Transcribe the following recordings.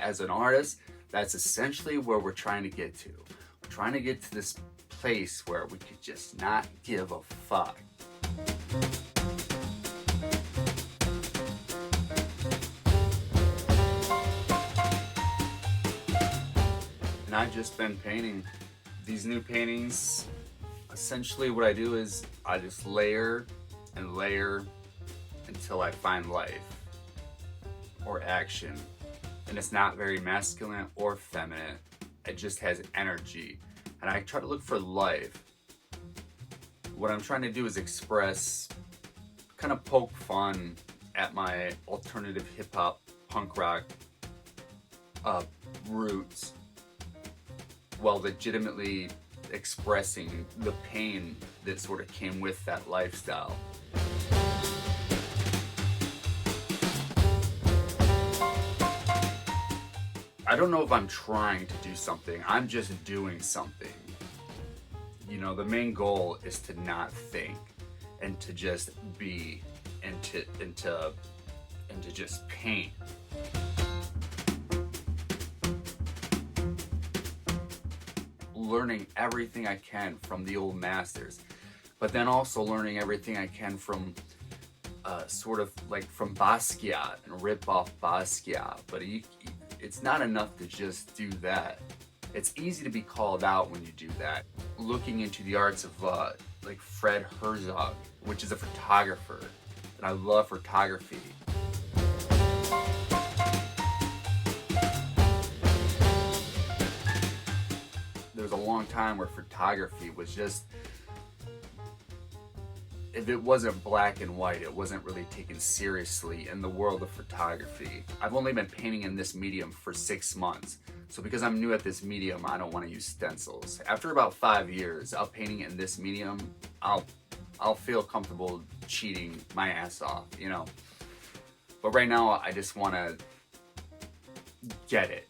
as an artist, that's essentially where we're trying to get to. We're trying to get to this place where we could just not give a fuck. And I've just been painting these new paintings. Essentially what I do is I just layer and layer until I find life or action. And it's not very masculine or feminine. It just has energy. And I try to look for life. What I'm trying to do is express, kind of poke fun at my alternative hip hop, punk rock roots, while legitimately expressing the pain that sort of came with that lifestyle. I don't know if I'm trying to do something, I'm just doing something. You know, the main goal is to not think and to just be and to just paint. Learning everything I can from the old masters, but then also learning everything I can from sort of like from Basquiat and rip off Basquiat. But it's not enough to just do that. It's easy to be called out when you do that. Looking into the arts of like Fred Herzog, which is a photographer, and I love photography. There was a long time where photography was just, if it wasn't black and white, it wasn't really taken seriously in the world of photography. I've only been painting in this medium for 6 months. So because I'm new at this medium, I don't want to use stencils. After about 5 years of painting in this medium, I'll feel comfortable cheating my ass off, you know. But right now, I just want to get it.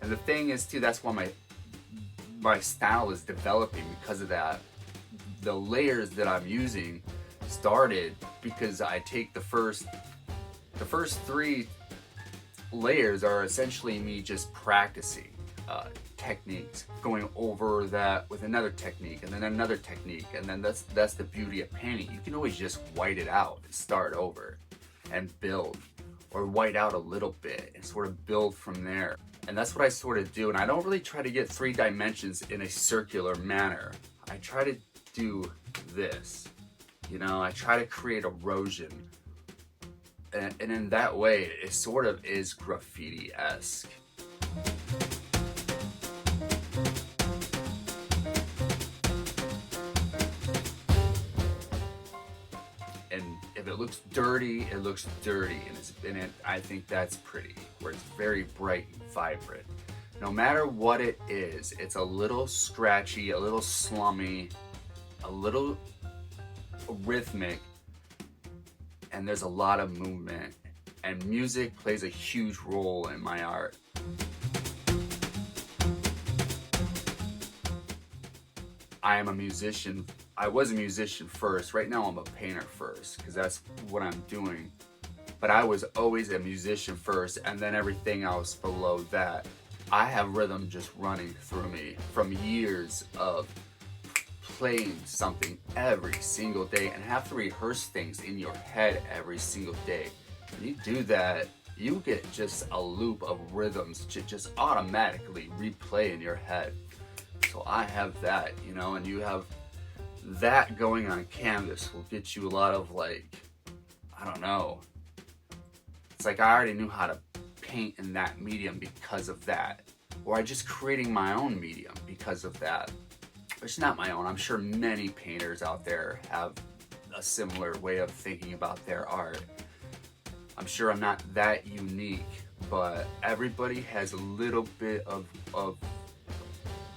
And the thing is too, that's why my style is developing, because of that. The layers that I'm using started because I take the first 3 layers are essentially me just practicing techniques, going over that with another technique and then another technique, and then that's the beauty of painting. You can always just white it out and start over and build, or white out a little bit and sort of build from there. And that's what I sort of do. And I don't really try to get 3 dimensions in a circular manner. I try to do this, you know, I try to create erosion. And in that way, it sort of is graffiti-esque. And if it looks dirty, it looks dirty, and I think that's pretty, where it's very bright and vibrant. No matter what it is, it's a little scratchy, a little slummy, a little rhythmic, and there's a lot of movement. And music plays a huge role in my art. I am a musician. I was a musician first. Right now I'm a painter first, because that's what I'm doing. But I was always a musician first, and then everything else below that. I have rhythm just running through me from years of playing something every single day, and have to rehearse things in your head every single day. When you do that, you get just a loop of rhythms to just automatically replay in your head. So I have that, you know, and you have that going on canvas will get you a lot of, like, I don't know. It's like I already knew how to paint in that medium because of that. Or I just creating my own medium because of that. It's not my own. I'm sure many painters out there have a similar way of thinking about their art. I'm sure I'm not that unique, but everybody has a little bit of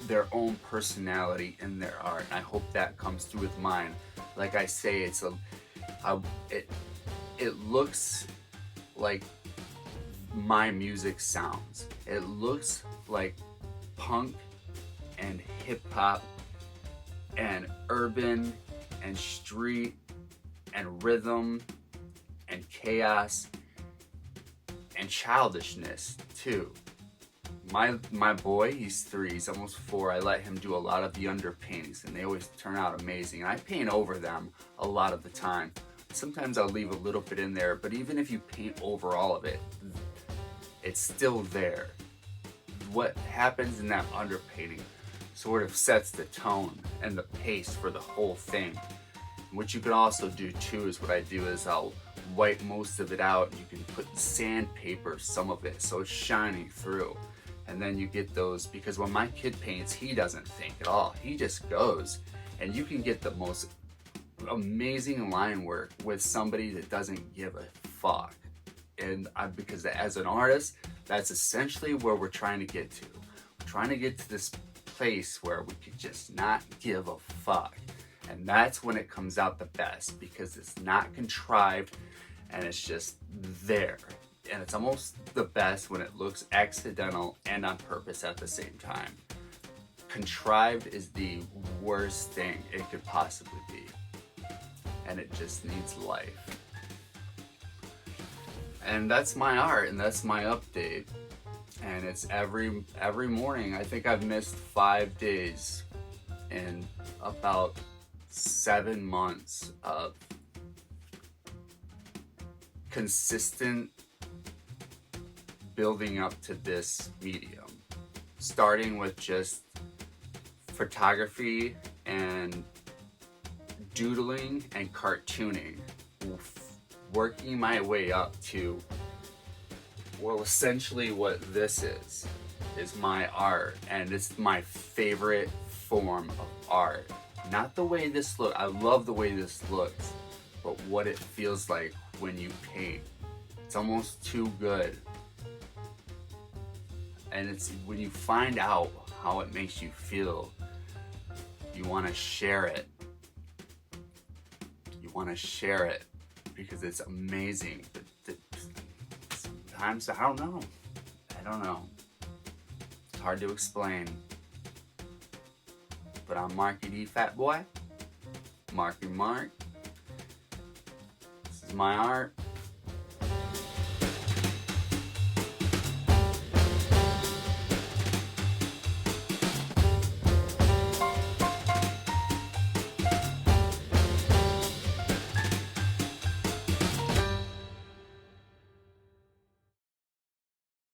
their own personality in their art, and I hope that comes through with mine. Like I say, it looks like my music sounds. It looks like punk and hip hop and urban and street and rhythm and chaos and childishness too. My boy, he's 3, he's almost 4. I let him do a lot of the underpaintings, and they always turn out amazing. And I paint over them a lot of the time. Sometimes I'll leave a little bit in there, but even if you paint over all of it, it's still there. What happens in that underpainting sort of sets the tone and the pace for the whole thing. What you can also do too is what I do is I'll wipe most of it out. You can put sandpaper, some of it, so it's shining through. And then you get those, because when my kid paints, he doesn't think at all. He just goes, and you can get the most amazing line work with somebody that doesn't give a fuck. And because as an artist, that's essentially where we're trying to get to. We're trying to get to this place where we could just not give a fuck. And that's when it comes out the best, because it's not contrived and it's just there. And it's almost the best when it looks accidental and on purpose at the same time. Contrived is the worst thing it could possibly be. And it just needs life. And that's my art, and that's my update. And it's every morning. I think I've missed 5 days in about 7 months of consistent building up to this medium, starting with just photography and doodling and cartooning, working my way up to, well, essentially what this is my art, and it's my favorite form of art. Not the way this looks, I love the way this looks, but what it feels like when you paint. It's almost too good. And it's when you find out how it makes you feel, you want to share it. You want to share it because it's amazing. But sometimes I don't know. It's hard to explain. But I'm Markie D Fat Boy. Marky Mark. This is my art.